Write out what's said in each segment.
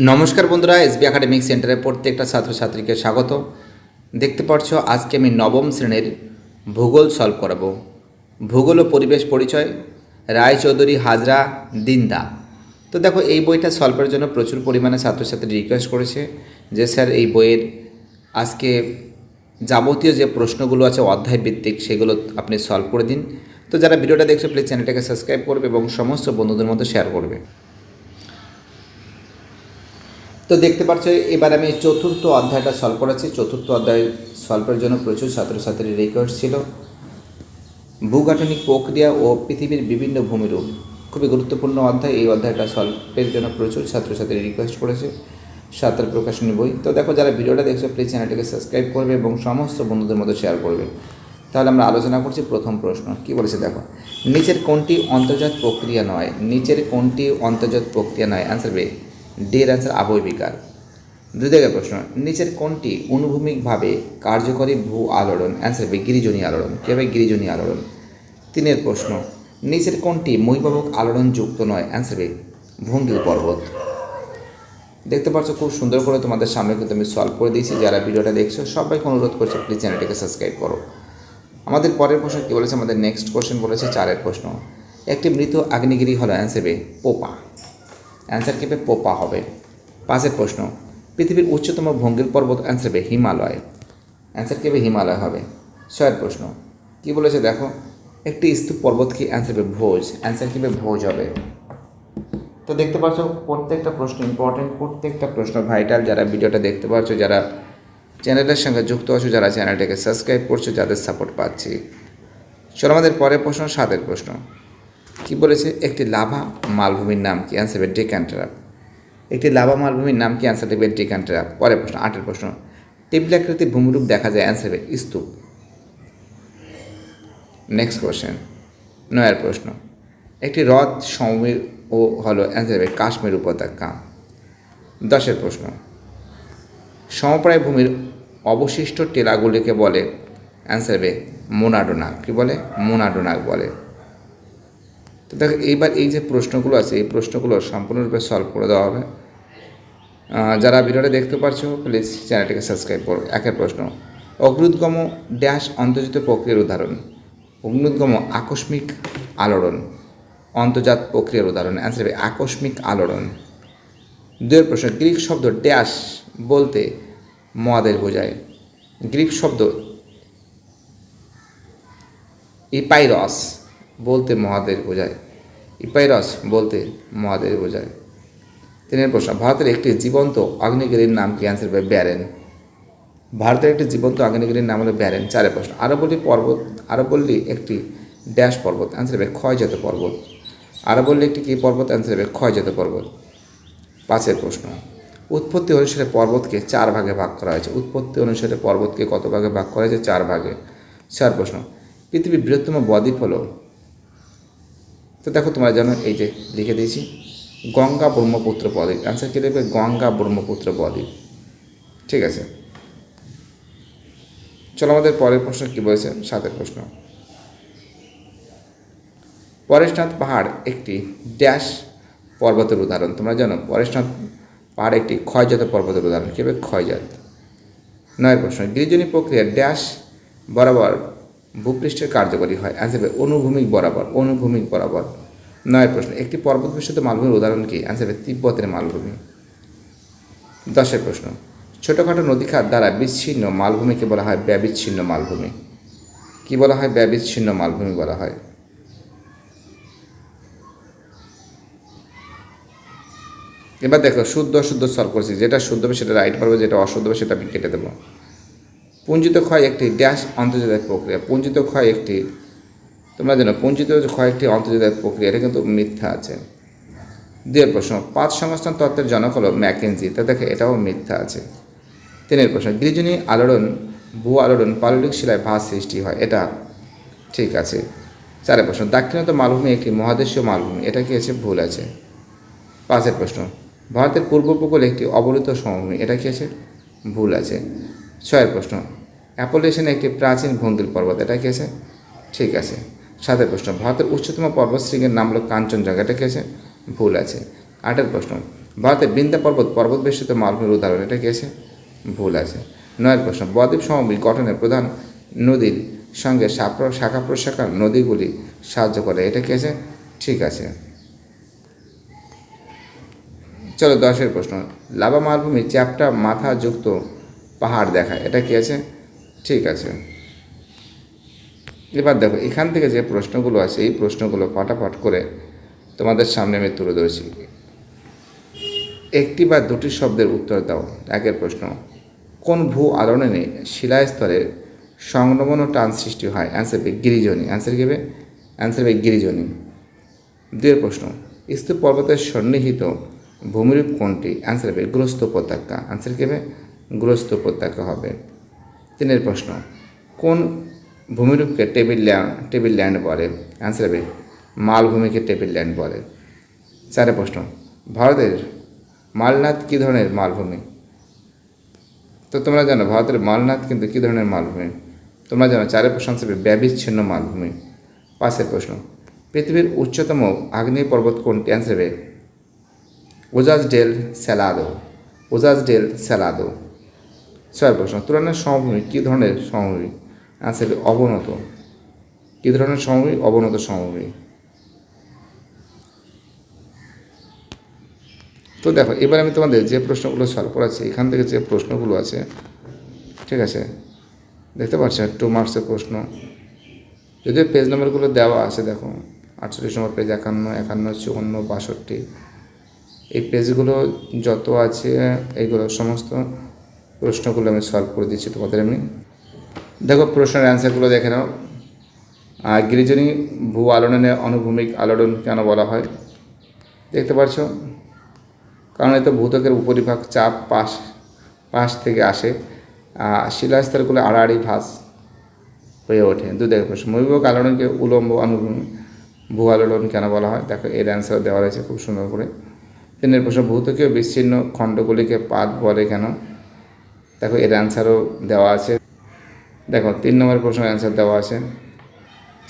নমস্কার বন্ধুরা, SB academic সেন্টারে প্রত্যেকটা ছাত্রছাত্রীকে স্বাগত। দেখতে পাচ্ছ আজকে আমি নবম শ্রেণীর ভূগোল সলভ করাবো। ভূগোল ও পরিবেশ পরিচয়, রায়চৌধুরী, হাজরা, দিন্দা। তো দেখো, এই বইটা সলভের জন্য প্রচুর পরিমাণে ছাত্রছাত্রী রিকোয়েস্ট করেছে যে স্যার এই বইয়ের আজকে যাবতীয় যে প্রশ্নগুলো আছে অধ্যায় ভিত্তিক সেগুলো আপনি সলভ করে দিন। তো যারা ভিডিওটা দেখছো প্লিজ চ্যানেলটাকে সাবস্ক্রাইব করবে এবং সমস্ত বন্ধুদের মধ্যে শেয়ার করবে। তো দেখতে পাচ্ছ এবার আমি চতুর্থ অধ্যায়টা সলভ করেছি। চতুর্থ অধ্যায় সলভের জন্য প্রচুর ছাত্রছাত্রীর রিকোয়েস্ট ছিল। ভূগাঠনিক প্রক্রিয়া ও পৃথিবীর বিভিন্ন ভূমিরূপ, খুবই গুরুত্বপূর্ণ অধ্যায়। এই অধ্যায়টা সলভের জন্য প্রচুর ছাত্রছাত্রী রিকোয়েস্ট করেছে। সাঁতার প্রকাশনী বই। তো দেখো, যারা ভিডিওটা দেখছো প্লিজ চ্যানেলটাকে সাবস্ক্রাইব করবে এবং সমস্ত বন্ধুদের মধ্যে শেয়ার করবে। তাহলে আমরা আলোচনা করছি প্রথম প্রশ্ন। কি বলেছে দেখো, নিচের কোনটি অন্তর্জাত প্রক্রিয়া নয়? নিচের কোনটি অন্তর্জাত প্রক্রিয়া নয়? অ্যান্সার বে, ডি এর অ্যান্সার আবহবিকার। দুই দাগের প্রশ্ন, নিচের কোনটি অনুভূমিকভাবে কার্যকরী ভূ আলোড়ন? অ্যান্সার বি, গিরিজনী আলোড়ন। কী হবে? গিরিজনী আলোড়ন। তিনের প্রশ্ন, নিচের কোনটি মহিপাবক আলোড়ন যুক্ত নয়? অ্যান্সার বি, ভঙ্গিল পর্বত। দেখতে পাচ্ছ খুব সুন্দর করে তোমাদের সামনে কিন্তু আমি সলভ করে দিয়েছি। যারা ভিডিওটা দেখছো সবাইকে অনুরোধ করছি প্লিজ চ্যানেলটিকে সাবস্ক্রাইব করো। আমাদের পরের প্রশ্ন কী বলেছে? আমাদের নেক্সট কোশ্চেন বলেছে চারের প্রশ্ন, একটি মৃত আগ্নেয়গিরি হলো? Answer B, Popa. অ্যান্সার কী হবে? পোপা হবে। পাঁচের প্রশ্ন, পৃথিবীর উচ্চতম ভঙ্গিল পর্বত? অ্যান্সার হবে হিমালয়। অ্যান্সার কী হবে? হিমালয় হবে। ছয়ের প্রশ্ন কী বলেছে দেখো, একটি স্তূপ পর্বত কি? অ্যান্সার হবে ভোজ। অ্যান্সার কী হবে? ভোজ হবে। তো দেখতে পাচ্ছ প্রত্যেকটা প্রশ্ন ইম্পর্টেন্ট, প্রত্যেকটা প্রশ্ন ভাইটাল। যারা ভিডিওটা দেখতে পাচ্ছ, যারা চ্যানেলের সঙ্গে যুক্ত আছো, যারা চ্যানেলটাকে সাবস্ক্রাইব করছো, যাদের সাপোর্ট পাচ্ছি। চলো আমাদের পরের প্রশ্ন, সাতের প্রশ্ন। কি বলেছে, একটি লাভা মালভূমির নাম কি? অ্যান্সার হবে ডেকান ট্র্যাপ। একটি লাভা মালভূমির নাম কি? অ্যান্সার দেবে ডেকান ট্র্যাপ। পরের প্রশ্ন, আটের প্রশ্ন, টেবিলাকৃতির ভূমিরূপ দেখা যায়? অ্যান্সার হবে স্তূপ। নেক্সট কোশ্চেন, নয়ের প্রশ্ন, একটি হ্রদ সমভূমি ও হলো? অ্যান্সার হবে কাশ্মীর উপত্যকা। দশের প্রশ্ন, সমপ্রায় ভূমির অবশিষ্ট টেলাগুলিকে বলে? অ্যান্সার হবে মোনাডোনাক। কী বলে? মোনাডোনাক বলে। তো দেখো এইবার এই যে প্রশ্নগুলো আছে, এই প্রশ্নগুলো সম্পূর্ণরূপে সলভ করে দেওয়া হবে। যারা ভিডিওটা দেখতে পারছো প্লিজ চ্যানেলটিকে সাবস্ক্রাইব করো। একের প্রশ্ন, অগ্নুৎগম ড্যাশ অন্তর্জাত প্রক্রিয়ার উদাহরণ? অগ্নুৎগম আকস্মিক আলোড়ন। অন্তর্জাত প্রক্রিয়ার উদাহরণ? অ্যান্সার হবে আকস্মিক আলোড়ন। দুয়ের প্রশ্ন, গ্রিক শব্দ ড্যাশ বলতে মহাদেশ বোঝায়? গ্রিক শব্দ ইপাইরস বলতে মহাদেশ বোঝায়। ইপাইরস বলতে মহাদেশ বোঝায়। তিনের প্রশ্ন, ভারতের একটি জীবন্ত আগ্নেয়গিরির নাম কি? অ্যান্সার হবে ব্যারেন। ভারতের একটি জীবন্ত আগ্নেয়গিরির নাম হলো ব্যারেন। চারের প্রশ্ন, আরবল্লী পর্বত, আরবল্লী একটি ড্যাশ পর্বত? অ্যান্সার হবে ক্ষয়জাত পর্বত। আরবল্লী একটি কী পর্বত? অ্যান্সার হবে ক্ষয়জাত পর্বত। পাঁচের প্রশ্ন, উৎপত্তি অনুসারে পর্বতকে চার ভাগে ভাগ করা হয়েছে? উৎপত্তি অনুসারে পর্বতকে কত ভাগে ভাগ করা হয়েছে? চার ভাগে। চার প্রশ্ন, পৃথিবীর বৃহত্তম বদ্বীপ হলো? তো দেখো তোমরা জানো, এই যে লিখে দিয়েছি, গঙ্গা ব্রহ্মপুত্র বদ্বীপ। অ্যান্সার কী দেবে? গঙ্গা ব্রহ্মপুত্র বদ্বীপ। ঠিক আছে, চলো আমাদের পরের প্রশ্ন কী বলেছে? সাতের প্রশ্ন, পরেশনাথ পাহাড় একটি ড্যাশ পর্বতের উদাহরণ? তোমরা জানো পরেশনাথ পাহাড় একটি ক্ষয়জাত পর্বতের উদাহরণ। কী হবে? ক্ষয়জাত। নয়ের প্রশ্ন, গিরিজনী প্রক্রিয়া ড্যাশ বরাবর ভূপৃষ্ঠের কার্যকরী হয়? অ্যান্সার হবে অনুভূমিক বরাবর। অনুভূমিক বরাবর। নয়ের প্রশ্ন, একটি পর্বত বেষ্টিত মালভূমির উদাহরণ কি? অ্যান্সার হবে তিব্বতের মালভূমি। দশের প্রশ্ন, ছোটোখাটো নদীখাত দ্বারা বিচ্ছিন্ন মালভূমিকে বলা হয় ব্যবিচ্ছিন্ন মালভূমি। কি বলা হয়? ব্যবিচ্ছিন্ন মালভূমি বলা হয়। এবার দেখো, শুদ্ধ অশুদ্ধ সলভ করছি। যেটা শুদ্ধ হবে সেটা রাইট পারবে, যেটা অশুদ্ধ হবে সেটা আমি কেটে দেবো। পুঞ্জিত ক্ষয় একটি ড্যাশ অন্তর্জাতিক প্রক্রিয়া? পুঞ্জিত ক্ষয় একটি, তোমরা জানো পুঞ্জিত ক্ষয় একটি আন্তর্জাতিক প্রক্রিয়া, এটা কিন্তু মিথ্যা আছে। দুয়ের প্রশ্ন, পাঁচ সংস্থান তত্ত্বের জনক হলো ম্যাকেনজি? তা দেখে এটাও মিথ্যা আছে। তিনের প্রশ্ন, গিরিজনী আলোড়ন ভূ আলোড়ন পাললিক শিলায় ভাঁজ সৃষ্টি হয়? এটা ঠিক আছে। চারের প্রশ্ন, দাক্ষিণাত্য মালভূমি একটি মহাদেশীয় মালভূমি? এটা কি আছে? ভুল আছে। পাঁচের প্রশ্ন, ভারতের পূর্ব উপকূলে একটি অবরুদ্ধ সমভূমি? এটা কি আছে? ভুল আছে। ছয়ের প্রশ্ন, অ্যাপোলেশন একটি প্রাচীন ভঙ্গিল পর্বত? এটা কি আছে? ঠিক আছে। সাতের প্রশ্ন, ভারতের উচ্চতম পর্বতশৃঙ্গের নাম হলো কাঞ্চনজঙ্ঘা? এটা কি আছে? ভুল আছে। আটের প্রশ্ন, ভারতের বিন্ধ্যা পর্বত পর্বত বেষ্টিত মালভূমির উদাহরণ, এটা কি আছে? ভুল আছে। 9 প্রশ্ন, বদ্বীপ সমভূমি গঠনের প্রধান নদীর সঙ্গে শাখা প্রশাখা নদীগুলি সাহায্য করে, এটা কি আছে? ঠিক আছে। চলো 10 প্রশ্ন, লাভা মালভূমি চ্যাপ্টা মাথা যুক্ত পাহাড় দেখায়, এটা কি আছে? ঠিক আছে। এবার দেখো এখান থেকে যে প্রশ্নগুলো আছে এই প্রশ্নগুলো ফটাফট করে তোমাদের সামনে আমি তুলে ধরেছি। একটি বা দুটি শব্দের উত্তর দাও। 1 প্রশ্ন, কোন ভূ আলোড়নে শিলাস্তরের সংলগ্ন টান সৃষ্টি হয়? অ্যান্সার হবে গিরিজনি। অ্যান্সার কি হবে? অ্যান্সার হবে গিরিজনি। 2 প্রশ্ন, স্তূপ পর্বতের সন্নিহিত ভূমিরূপ কোনটি? অ্যান্সার হবে গ্রস্ত উপত্যকা। অ্যান্সার কি হবে? গ্রস্ত উপত্যকা হবে। 3 প্রশ্ন, কোন ভূমিরূপকে টেবিল ল্যান্ড বলে? অ্যান্সার হবে মালভূমিকে টেবিল ল্যান্ড বলে। 4 প্রশ্ন, ভারতের মালনাথ কী ধরনের মালভূমি? তো তোমরা জানো ভারতের মালনাথ কিন্তু কী ধরনের মালভূমি? তোমরা জানো। 4 প্রশ্ন আনসার হবে ব্যবিচ্ছিন্ন মালভূমি। 5 প্রশ্ন, পৃথিবীর উচ্চতম আগ্নেয় পর্বত কোনটি? অ্যান্সার হবে ওজাজ ডেল স্যালাদো। ওজাজ ডেল স্যালাদো। 6 প্রশ্ন, তুরানের সমভূমি কী ধরনের সমভূমি? অ্যান্সার হবে অবনত। কী ধরনের সমভূমি? অবনত সমভূমি। তো দেখো এবার আমি তোমাদের যে প্রশ্নগুলো সলভ করাচ্ছি এখান থেকে যে প্রশ্নগুলো আছে, ঠিক আছে, দেখতে পাচ্ছ 2 মার্কসের প্রশ্ন, যদিও পেজ নম্বরগুলো দেওয়া আছে। দেখো 48 নম্বর পেজ, 51, 54, 62, এই পেজগুলো যত আছে এইগুলো সমস্ত প্রশ্নগুলো আমি সলভ করে দিচ্ছি তোমাদের। আমি দেখো প্রশ্নের অ্যান্সারগুলো দেখে নাও। গিরিজনি ভূ আলোড়নে অনুভূমিক আলোড়ন কেন বলা হয়? দেখতে পাচ্ছ, কারণ এতে ভূত্বকের উপরিভাগ চাপ পাশ থেকে আসে, শিলাস্তরগুলো আড়াআড়ি ভাঁজ হয়ে ওঠে। 2 প্রশ্ন, মহিবক আলোড়নকে উলম্ব অনুভূমি ভূ আলোড়ন কেন বলা হয়? দেখো এর অ্যান্সার দেওয়া রয়েছে খুব সুন্দর করে। 3 প্রশ্ন, ভূত্বকীয় বিচ্ছিন্ন খণ্ডগুলিকে পাত বলে কেন? দেখো এর অ্যান্সারও দেওয়া আছে। দেখো 3 নম্বর প্রশ্নের অ্যান্সার দেওয়া আছে।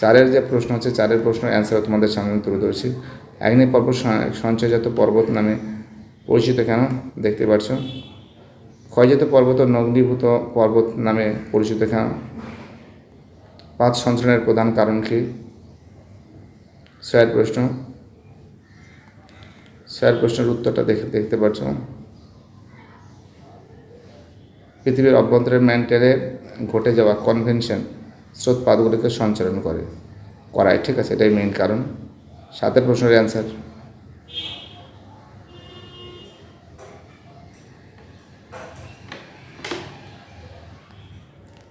4 যে প্রশ্ন আছে 4 প্রশ্নের অ্যান্সারও তোমাদের সামনে তুলে ধরছি। আগ্নেয় পর্বত সঞ্চয়জাত পর্বত নামে পরিচিত কেন? দেখতে পাচ্ছ। ক্ষয়জাত পর্বত নগ্নীভূত পর্বত নামে পরিচিত কেন? পাত সঞ্চালনের প্রধান কারণ কি? 6 প্রশ্ন, 6 প্রশ্নের উত্তরটা দেখতে পাচ্ছ। পৃথিবীর অভ্যন্তরের ম্যান্টেলে ঘটে যাওয়া কনভেনশন স্রোত পাতগুলিকে সঞ্চালন করায়, ঠিক আছে, এটাই মেইন কারণ। 7 প্রশ্নের অ্যান্সার।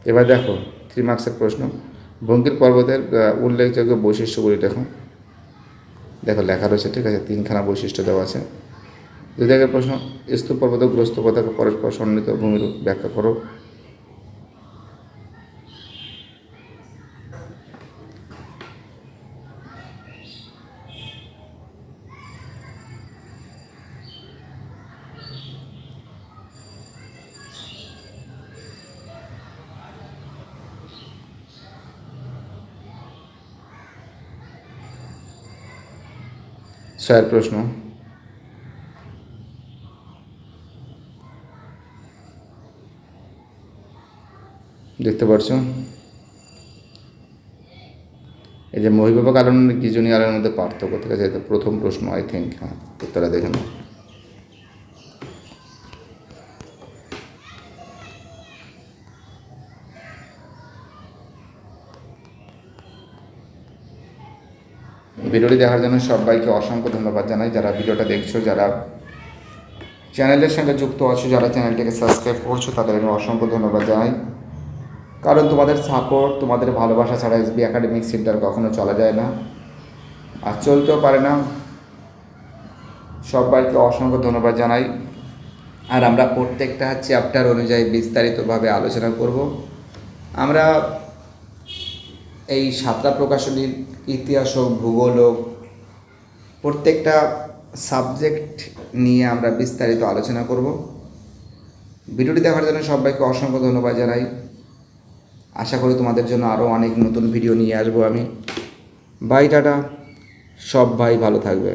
এবার দেখো 3 মার্কসের প্রশ্ন, ভঙ্গির পর্বতের উল্লেখযোগ্য বৈশিষ্ট্যগুলি দেখো। দেখো লেখা রয়েছে, ঠিক আছে, 3খানা বৈশিষ্ট্য দেওয়া আছে। 2 প্রশ্ন, স্তূপ পর্বত গ্রস্ত পতাকা পরস্পর সন্নিহিত ভূমিরূপ ব্যাখ্যা করো। ছয়ের প্রশ্ন, দেখতে পাচ্ছ এই যে মহিবাবক আলোড়ন গিরিজনি আলোড়নের মধ্যে পার্থক্য, ঠিক আছে, এটা প্রথম প্রশ্ন আই থিঙ্ক। হ্যাঁ, উত্তরটা দেখে নাও। ভিডিওটি দেখার জন্য সবাইকে অসংখ্য ধন্যবাদ জানাই। যারা ভিডিওটা দেখছো, যারা চ্যানেলের সঙ্গে যুক্ত আছো, যারা চ্যানেলটিকে সাবস্ক্রাইব করছো, তাদের আমি অসংখ্য ধন্যবাদ জানাই। কারণ তোমাদের সাপোর্ট, তোমাদের ভালোবাসা ছাড়া এসবি একাডেমিক সেন্টার কখনো চলা যায় না, আর চলতেও পারে না। সবাইকে অসংখ্য ধন্যবাদ জানাই। আর আমরা প্রত্যেকটা চ্যাপ্টার অনুযায়ী বিস্তারিতভাবে আলোচনা করব। আমরা এই 7টা প্রকাশনীর ইতিহাস হোক, ভূগোল হোক, প্রত্যেকটা সাবজেক্ট নিয়ে আমরা বিস্তারিত আলোচনা করব। ভিডিওটি দেখার জন্য সবাইকে অসংখ্য ধন্যবাদ জানাই। আশা করি তোমাদের জন্য আরও অনেক নতুন ভিডিও নিয়ে আসবো আমি। বাই, টাটা, সব ভাই ভালো থাকবে।